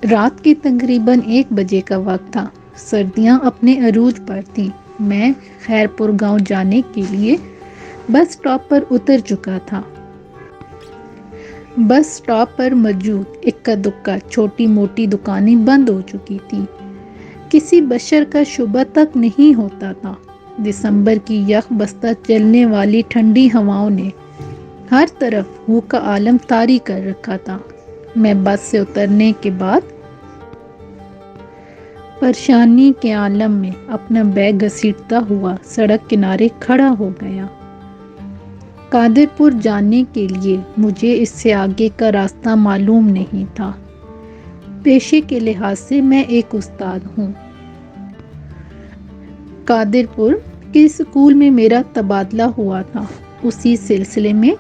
رات کی تقریباً 1 بجے کا وقت تھا۔ سردیاں اپنے عروج پر تھیں۔ میں خیر پور گاؤں جانے کے لیے بس سٹاپ پر اتر چکا تھا۔ بس سٹاپ پر موجود اکا دکا چھوٹی موٹی دکانیں بند ہو چکی تھیں۔ کسی بشر کا شبہ تک نہیں ہوتا تھا۔ دسمبر کی یخ بستہ چلنے والی ٹھنڈی ہواؤں نے ہر طرف ہو کا عالم طاری کر رکھا تھا۔ میں بس سے اترنے کے بعد پریشانی کے عالم میں اپنا بیگ گھسیٹتا ہوا سڑک کنارے کھڑا ہو گیا۔ قادر پور جانے کے لیے مجھے اس سے آگے کا راستہ معلوم نہیں تھا۔ پیشے کے لحاظ سے میں ایک استاد ہوں۔ قادر پور کے اسکول میں میرا تبادلہ ہوا تھا۔ اسی سلسلے میں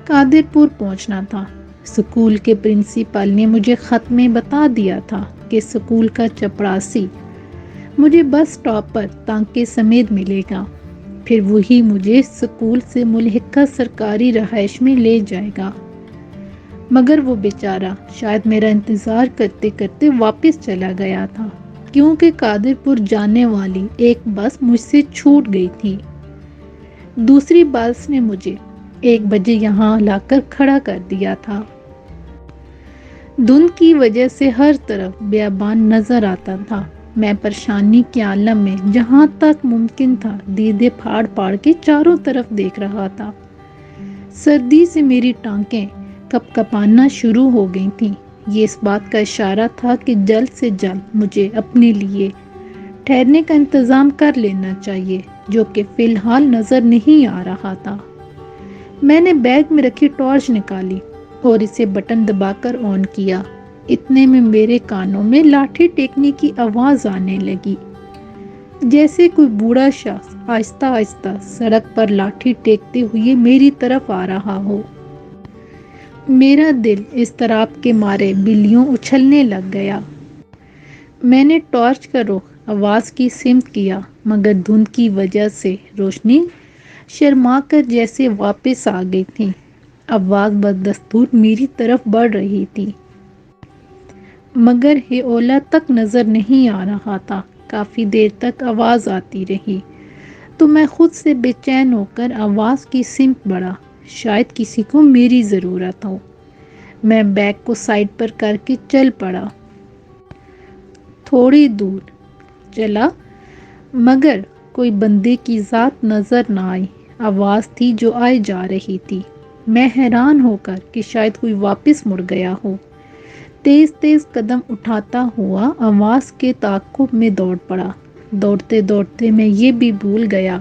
قادر پور پہنچنا تھا۔ اسکول کے پرنسپل نے مجھے خط میں بتا دیا تھا کہ اسکول کا چپڑاسی مجھے بس سٹاپ پر تانکے سمیت ملے گا، پھر وہی مجھے اسکول سے ملحقہ سرکاری رہائش میں لے جائے گا۔ مگر وہ بیچارہ شاید میرا انتظار کرتے کرتے واپس چلا گیا تھا، کیونکہ قادر پور جانے والی ایک بس مجھ سے چھوٹ گئی تھی۔ دوسری بس نے مجھے 1 بجے یہاں لا کر کھڑا کر دیا تھا۔ دھند کی وجہ سے ہر طرف بیابان نظر آتا تھا۔ میں پریشانی کے عالم میں جہاں تک ممکن تھا دیدے پھاڑ پھاڑ کے چاروں طرف دیکھ رہا تھا۔ سردی سے میری ٹانکیں کپ کپانا شروع ہو گئی تھیں۔ یہ اس بات کا اشارہ تھا کہ جلد سے جلد مجھے اپنے لیے ٹھہرنے کا انتظام کر لینا چاہیے، جو کہ فی الحال نظر نہیں آ رہا تھا۔ میں نے بیگ میں رکھی ٹارچ نکالی اور اسے بٹن دبا کر آن کیا۔ اتنے میں میرے کانوں میں لاٹھی ٹیکنے کی آواز آنے لگی، جیسے کوئی بوڑھا شخص آہستہ آہستہ سڑک پر لاٹھی ٹیکتے ہوئے میری طرف آ رہا ہو۔ میرا دل اضطراب کے مارے بلیوں اچھلنے لگ گیا۔ میں نے ٹارچ کا رخ آواز کی سمت کیا، مگر دھند کی وجہ سے روشنی شرما کر جیسے واپس آ گئی تھی۔ آواز بدستور میری طرف بڑھ رہی تھی، مگر ہیولا تک نظر نہیں آ رہا تھا۔ کافی دیر تک آواز آتی رہی تو میں خود سے بے چین ہو کر آواز کی سمت بڑھا، شاید کسی کو میری ضرورت ہو۔ میں بیگ کو سائڈ پر کر کے چل پڑا۔ تھوڑی دور چلا مگر کوئی بندے کی ذات نظر نہ آئی۔ آواز تھی جو آئی جا رہی تھی۔ میں حیران ہو کر کہ شاید کوئی واپس مڑ گیا ہو، تیز تیز قدم اٹھاتا ہوا آواز کے تعاقب میں دوڑ پڑا۔ دوڑتے دوڑتے میں یہ بھی بھول گیا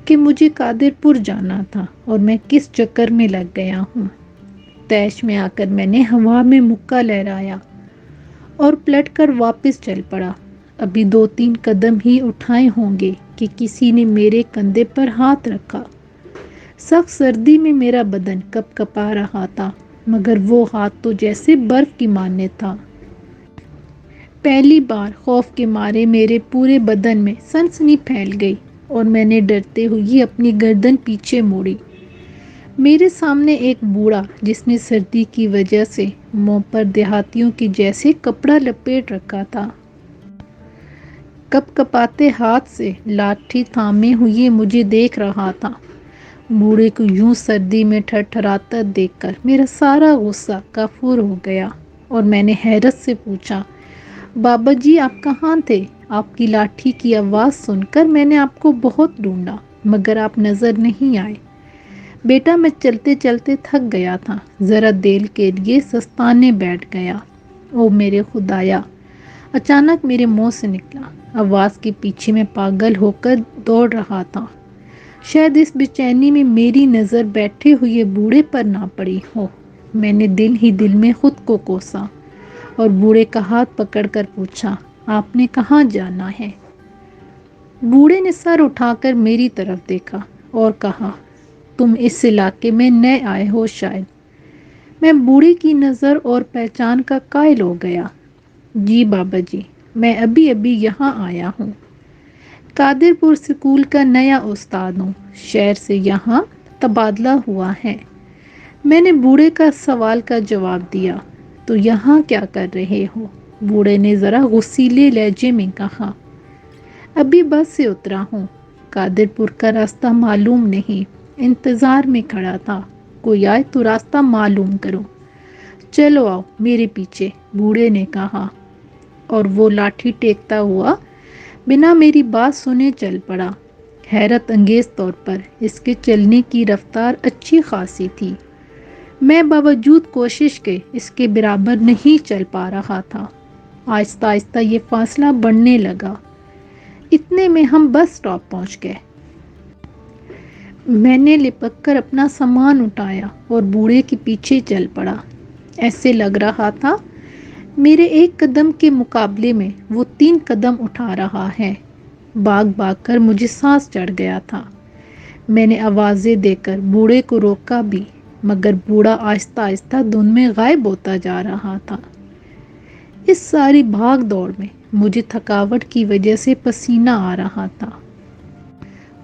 کہ مجھے قادر پور جانا تھا اور میں کس چکر میں لگ گیا ہوں۔ طیش میں آ کر میں نے ہوا میں مکہ لہرایا اور پلٹ کر واپس چل پڑا۔ ابھی 2-3 قدم ہی اٹھائے ہوں گے کہ کسی نے میرے کندھے پر ہاتھ رکھا۔ سخت سردی میں میرا بدن کپ کپا رہا تھا، مگر وہ ہاتھ تو جیسے برف کی مانند تھا۔ پہلی بار خوف کے مارے میرے پورے بدن میں سنسنی پھیل گئی اور میں نے ڈرتے ہوئے اپنی گردن پیچھے موڑی۔ میرے سامنے ایک بوڑھا، جس نے سردی کی وجہ سے منہ پر دیہاتیوں کے جیسے کپڑا لپیٹ رکھا تھا، کپ کپاتے ہاتھ سے لاٹھی تھامے ہوئے مجھے دیکھ رہا تھا۔ بوڑھے کو یوں سردی میں تھرتھراتا دیکھ کر میرا سارا غصہ کافور ہو گیا اور میں نے حیرت سے پوچھا، بابا جی آپ کہاں تھے؟ آپ کی لاٹھی کی آواز سن کر میں نے آپ کو بہت ڈھونڈا، مگر آپ نظر نہیں آئے۔ بیٹا میں چلتے چلتے تھک گیا تھا، ذرا دیر کے لیے سستانے بیٹھ گیا۔ او میرے خدایا! اچانک میرے منہ سے نکلا۔ آواز کے پیچھے میں پاگل ہو کر دوڑ رہا تھا۔ شاید اس بے چینی میں میری نظر بیٹھے ہوئے بوڑھے پر نہ پڑی ہو۔ میں نے دل ہی دل میں خود کو کوسا اور بوڑھے کا ہاتھ پکڑ کر پوچھا، آپ نے کہاں جانا ہے؟ بوڑھے نے سر اٹھا کر میری طرف دیکھا اور کہا، تم اس علاقے میں نئے آئے ہو شاید۔ میں بوڑھے کی نظر اور پہچان کا قائل ہو گیا۔ جی بابا جی، میں ابھی ابھی یہاں آیا ہوں۔ قادر پور اسکول کا نیا استاد ہوں، شہر سے یہاں تبادلہ ہوا ہے۔ میں نے بوڑھے کا سوال کا جواب دیا، تو یہاں کیا کر رہے ہو؟ بوڑھے نے ذرا غصیلے لہجے میں کہا۔ ابھی بس سے اترا ہوں، قادر پور کا راستہ معلوم نہیں، انتظار میں کھڑا تھا، کوئی آئے تو راستہ معلوم کرو۔ چلو آؤ میرے پیچھے، بوڑھے نے کہا، اور وہ لاٹھی ٹیکتا ہوا بنا میری بات سنے چل پڑا۔ حیرت انگیز طور پر اس کے چلنے کی رفتار اچھی خاصی تھی۔ میں باوجود کوشش کے اس کے برابر نہیں چل پا رہا تھا۔ آہستہ آہستہ یہ فاصلہ بڑھنے لگا۔ اتنے میں ہم بس اسٹاپ پہنچ گئے۔ میں نے لپک کر اپنا سامان اٹھایا اور بوڑھے کے پیچھے چل پڑا۔ ایسے لگ رہا تھا میرے ایک قدم کے مقابلے میں وہ 3 قدم اٹھا رہا ہے۔ بھاگ بھاگ کر مجھے سانس چڑھ گیا تھا۔ میں نے آوازیں دے کر بوڑھے کو روکا بھی، مگر بوڑھا آہستہ آہستہ دھند میں غائب ہوتا جا رہا تھا۔ اس ساری بھاگ دوڑ میں مجھے تھکاوٹ کی وجہ سے پسینہ آ رہا تھا۔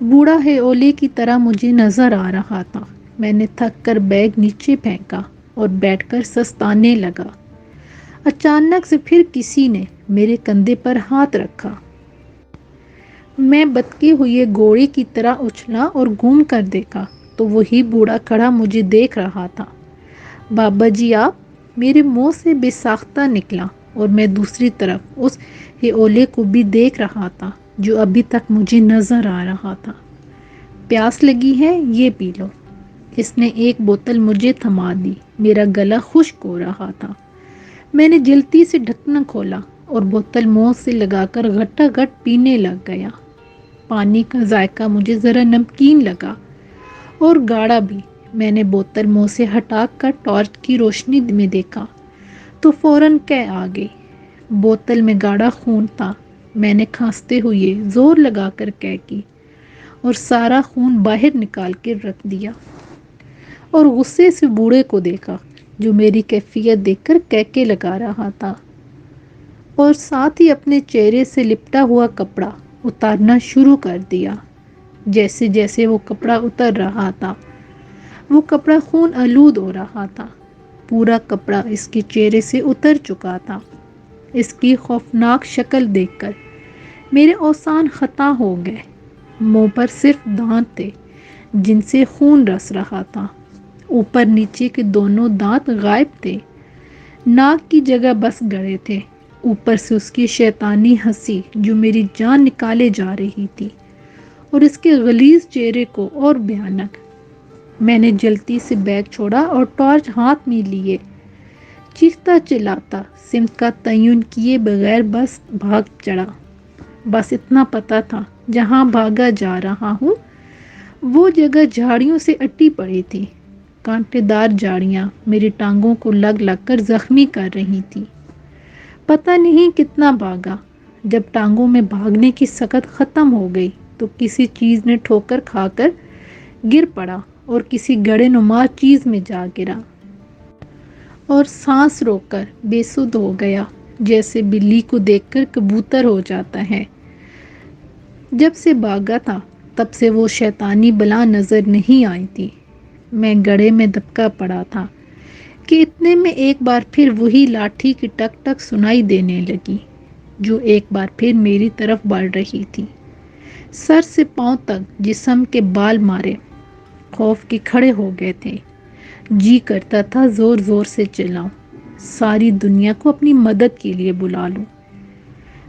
بوڑھا ہیولے کی طرح مجھے نظر آ رہا تھا۔ میں نے تھک کر بیگ نیچے پھینکا اور بیٹھ کر سستانے لگا۔ اچانک سے پھر کسی نے میرے کندھے پر ہاتھ رکھا۔ میں بتکے ہوئے گھوڑے کی طرح اچھلا اور گھوم کر دیکھا تو وہی بوڑھا کھڑا مجھے دیکھ رہا تھا۔ بابا جی آپ؟ میرے منہ سے بے ساختہ نکلا اور میں دوسری طرف اس ہیولے کو بھی دیکھ رہا تھا جو ابھی تک مجھے نظر آ رہا تھا۔ پیاس لگی ہے؟ یہ پی لو۔ اس نے ایک بوتل مجھے تھما دی۔ میرا گلا خشک ہو رہا تھا۔ میں نے جلدی سے ڈھکنا کھولا اور بوتل منہ سے لگا کر گھٹا گھٹ پینے لگ گیا۔ پانی کا ذائقہ مجھے ذرا نمکین لگا اور گاڑھا بھی۔ میں نے بوتل منہ سے ہٹا کر ٹارچ کی روشنی میں دیکھا تو فوراً کہہ آ گئی۔ بوتل میں گاڑھا خون تھا۔ میں نے کھانستے ہوئے زور لگا کر کہہ کی اور سارا خون باہر نکال کے رکھ دیا، اور غصے سے بوڑھے کو دیکھا جو میری کیفیت دیکھ کر کہکے لگا رہا تھا، اور ساتھ ہی اپنے چہرے سے لپٹا ہوا کپڑا اتارنا شروع کر دیا۔ جیسے جیسے وہ کپڑا اتر رہا تھا، وہ کپڑا خون آلود ہو رہا تھا۔ پورا کپڑا اس کے چہرے سے اتر چکا تھا۔ اس کی خوفناک شکل دیکھ کر میرے اوسان خطا ہو گئے۔ منہ پر صرف دانت تھے جن سے خون رس رہا تھا۔ اوپر نیچے کے دونوں دانت غائب تھے۔ ناک کی جگہ بس گڑے تھے۔ اوپر سے اس کی شیطانی ہنسی جو میری جان نکالے جا رہی تھی، اور اس کے غلیظ چہرے کو اور بھیانک۔ میں نے جلدی سے بیگ چھوڑا اور ٹارچ ہاتھ میں لیے چیختا چلاتا سمت کا تعین کیے بغیر بس بھاگ چڑھا۔ بس اتنا پتا تھا جہاں بھاگا جا رہا ہوں وہ جگہ جھاڑیوں سے اٹی پڑی تھی۔ کانٹے دار جھاڑیاں میری ٹانگوں کو لگ لگ کر زخمی کر رہی تھی۔ پتہ نہیں کتنا بھاگا۔ جب ٹانگوں میں بھاگنے کی سکت ختم ہو گئی تو کسی چیز نے ٹھوکر کھا کر گر پڑا اور کسی گڑھے نما چیز میں جا گرا، اور سانس روک کر بے سدھ ہو گیا، جیسے بلی کو دیکھ کر کبوتر ہو جاتا ہے۔ جب سے بھاگا تھا تب سے وہ شیطانی بلا نظر نہیں آئی تھی۔ میں گڑھے میں دبکا پڑا تھا کہ اتنے میں ایک بار پھر وہی لاٹھی کی ٹک ٹک سنائی دینے لگی، جو ایک بار پھر میری طرف بڑھ رہی تھی۔ سر سے پاؤں تک جسم کے بال مارے خوف کے کھڑے ہو گئے تھے۔ جی کرتا تھا زور زور سے چلاؤں، ساری دنیا کو اپنی مدد کے لیے بلا لوں۔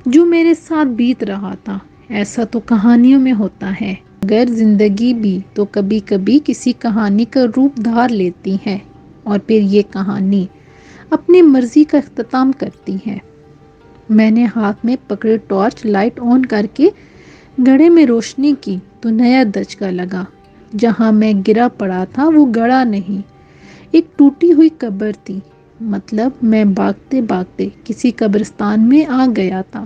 جو میرے ساتھ بیت رہا تھا ایسا تو کہانیوں میں ہوتا ہے، مگر زندگی بھی تو کبھی کبھی کسی کہانی کا روپ دھار لیتی ہے، اور پھر یہ کہانی اپنی مرضی کا اختتام کرتی ہے۔ میں نے ہاتھ میں پکڑے ٹارچ لائٹ آن کر کے گڑھے میں روشنی کی تو نیا دھچکا لگا۔ جہاں میں گرا پڑا تھا وہ گڑھا نہیں، ایک ٹوٹی ہوئی قبر تھی۔ مطلب میں بھاگتے بھاگتے کسی قبرستان میں آ گیا تھا۔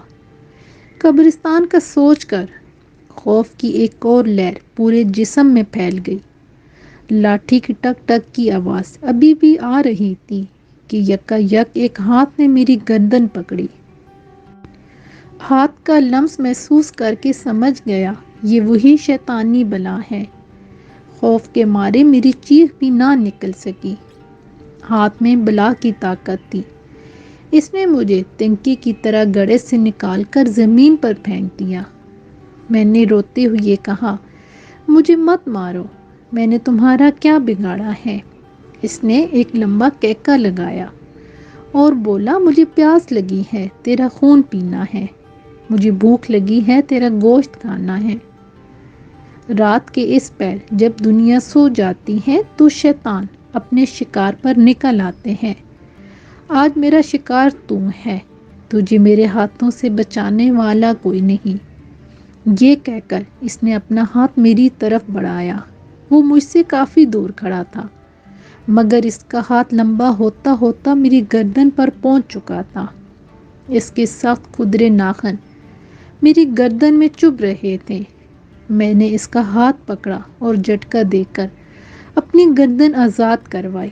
قبرستان کا سوچ کر خوف کی ایک اور لہر پورے جسم میں پھیل گئی۔ لاٹھی کی ٹک ٹک کی آواز ابھی بھی آ رہی تھی کہ یکا یک ایک ہاتھ نے میری گردن پکڑی۔ ہاتھ کا لمس محسوس کر کے سمجھ گیا یہ وہی شیطانی بلا ہے۔ خوف کے مارے میری چیخ بھی نہ نکل سکی۔ ہاتھ میں بلا کی طاقت تھی۔ اس نے مجھے تنکی کی طرح گڑے سے نکال کر زمین پر پھینک دیا۔ میں نے روتے ہوئے کہا، مجھے مت مارو، میں نے تمہارا کیا بگاڑا ہے؟ اس نے ایک لمبا کہکا لگایا اور بولا، مجھے پیاس لگی ہے، تیرا خون پینا ہے، مجھے بھوک لگی ہے، تیرا گوشت کھانا ہے۔ رات کے اس پیر جب دنیا سو جاتی ہے تو شیطان اپنے شکار پر نکل آتے ہیں۔ آج میرا شکار تو ہے، تجھے میرے ہاتھوں سے بچانے والا کوئی نہیں۔ یہ کہہ کر اس نے اپنا ہاتھ میری طرف بڑھایا۔ وہ مجھ سے کافی دور کھڑا تھا، مگر اس کا ہاتھ لمبا ہوتا ہوتا میری گردن پر پہنچ چکا تھا۔ اس کے سخت کھدرے ناخن میری گردن میں چبھ رہے تھے۔ میں نے اس کا ہاتھ پکڑا اور جھٹکا دے کر اپنی گردن آزاد کروائی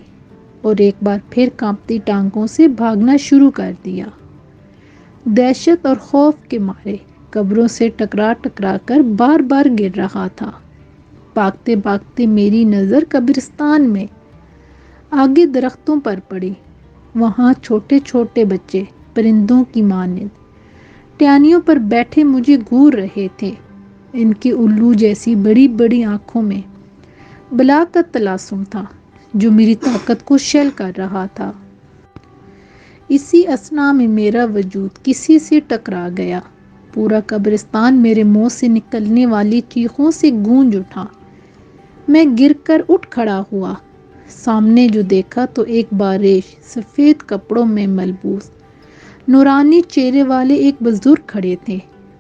اور ایک بار پھر کانپتی ٹانگوں سے بھاگنا شروع کر دیا۔ دہشت اور خوف کے مارے قبروں سے ٹکرا ٹکرا کر بار بار گر رہا تھا۔ بھاگتے بھاگتے میری نظر قبرستان میں آگے درختوں پر پڑی۔ وہاں چھوٹے چھوٹے بچے پرندوں کی مانند ٹہنیوں پر بیٹھے مجھے گھور رہے تھے۔ ان کی الو جیسی بڑی بڑی آنکھوں میں بلا کا طلاسم تھا جو میری طاقت کو شل کر رہا تھا۔ اسی اثنا میں میرا وجود کسی سے ٹکرا گیا۔ پورا قبرستان میرے منہ سے نکلنے والی چیخوں سے گونج اٹھا۔ میں گر کر اٹھ کھڑا ہوا۔ سامنے جو دیکھا تو ایک باریش سفید کپڑوں میں ملبوس نورانی چہرے والے ایک بزرگ کھڑے تھے۔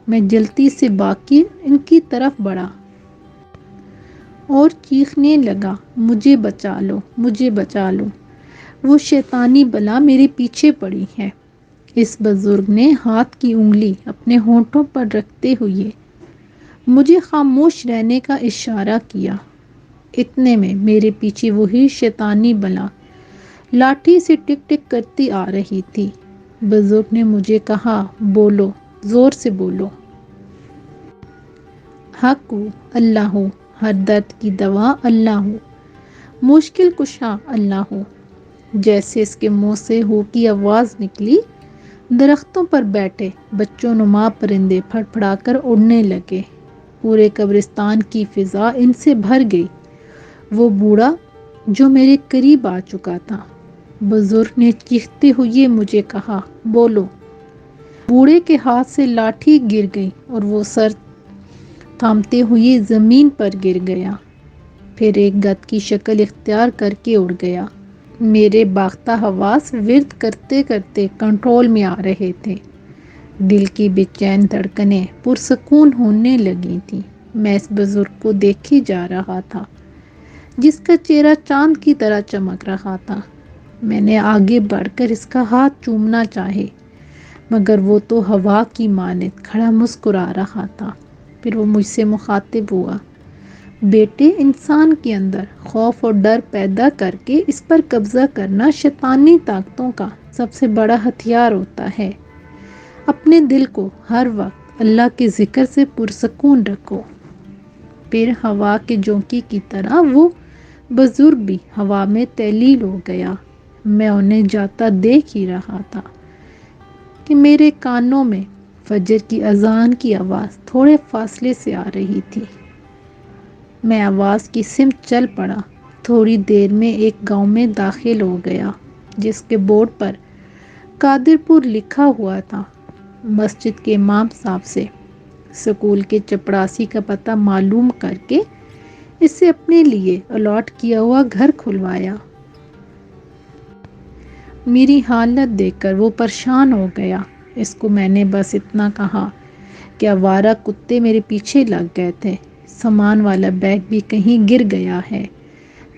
میں جلدی سے بھاگ کے ان کی طرف بڑھا اور چیخنے لگا، مجھے بچا لو، مجھے بچا لو، وہ شیطانی بلا میرے پیچھے پڑی ہے۔ اس بزرگ نے ہاتھ کی انگلی اپنے ہونٹوں پر رکھتے ہوئے مجھے خاموش رہنے کا اشارہ کیا۔ اتنے میں میرے پیچھے وہی شیطانی بلا لاٹھی سے ٹک ٹک کرتی آ رہی تھی۔ بزرگ نے مجھے کہا، بولو، زور سے بولو۔ حق ہو، اللہ ہو، ہر درد کی دوا اللہ ہو، مشکل کشا اللہ ہو۔ جیسے اس کے منہ سے ہو کی آواز نکلی، درختوں پر بیٹھے بچوں نما پرندے پھڑ پھڑا کر اڑنے لگے۔ پورے قبرستان کی فضا ان سے بھر گئی۔ وہ بوڑھا جو میرے قریب آ چکا تھا، بزرگ نے چیختے ہوئے مجھے کہا، بولو۔ بوڑھے کے ہاتھ سے لاٹھی گر گئی اور وہ سر تھامتے ہوئے زمین پر گر گیا، پھر ایک گدھ کی شکل اختیار کر کے اڑ گیا۔ میرے باختہ حواس ورد کرتے کرتے کنٹرول میں آ رہے تھے۔ دل کی بے چین دھڑکنیں پرسکون ہونے لگی تھیں۔ میں اس بزرگ کو دیکھے جا رہا تھا جس کا چہرہ چاند کی طرح چمک رہا تھا۔ میں نے آگے بڑھ کر اس کا ہاتھ چومنا چاہے، مگر وہ تو ہوا کی مانند کھڑا مسکرا رہا تھا۔ پھر وہ مجھ سے مخاطب ہوا، بیٹے، انسان کے اندر خوف اور ڈر پیدا کر کے اس پر قبضہ کرنا شیطانی طاقتوں کا سب سے بڑا ہتھیار ہوتا ہے۔ اپنے دل کو ہر وقت اللہ کے ذکر سے پرسکون رکھو۔ پھر ہوا کے جھونکے کی طرح وہ بزرگ بھی ہوا میں تحلیل ہو گیا۔ میں انہیں جاتا دیکھ ہی رہا تھا کہ میرے کانوں میں فجر کی اذان کی آواز تھوڑے فاصلے سے آ رہی تھی۔ میں آواز کی سمت چل پڑا۔ تھوڑی دیر میں ایک گاؤں میں داخل ہو گیا جس کے بورڈ پر قادر پور لکھا ہوا تھا۔ مسجد کے امام صاحب سے سکول کے چپڑاسی کا پتہ معلوم کر کے اسے اپنے لیے الاٹ کیا ہوا گھر کھلوایا۔ میری حالت دیکھ کر وہ پریشان ہو گیا۔ اس کو میں نے بس اتنا کہا کہ آوارہ کتے میرے پیچھے لگ گئے تھے، سامان والا بیگ بھی کہیں گر گیا ہے،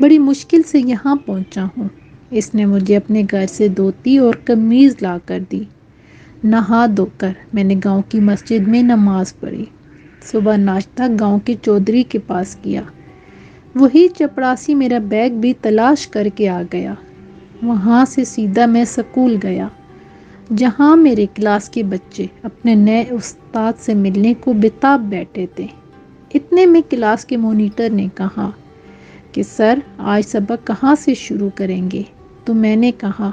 بڑی مشکل سے یہاں پہنچا ہوں۔ اس نے مجھے اپنے گھر سے دھوتی اور قمیض لا کر دی۔ نہا دھو کر میں نے گاؤں کی مسجد میں نماز پڑھی۔ صبح ناشتہ گاؤں کے چودھری کے پاس کیا۔ وہی چپڑاسی میرا بیگ بھی تلاش کر کے آ گیا۔ وہاں سے سیدھا میں سکول گیا جہاں میرے کلاس کے بچے اپنے نئے استاد سے ملنے کو بےتاب بیٹھے تھے۔ اتنے میں کلاس کے مانیٹر نے کہا کہ سر، آج سبق کہاں سے شروع کریں گے؟ تو میں نے کہا،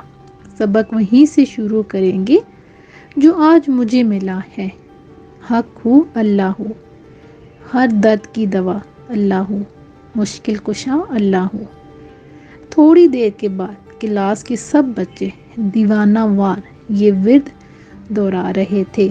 سبق وہیں سے شروع کریں گے جو آج مجھے ملا ہے۔ حق ہو اللہ ہو، ہر درد کی دوا اللہ ہو، مشکل کشا اللہ ہو۔ تھوڑی دیر کے بعد کلاس کے سب بچے دیوانہ وار یہ ورد دہرا رہے تھے۔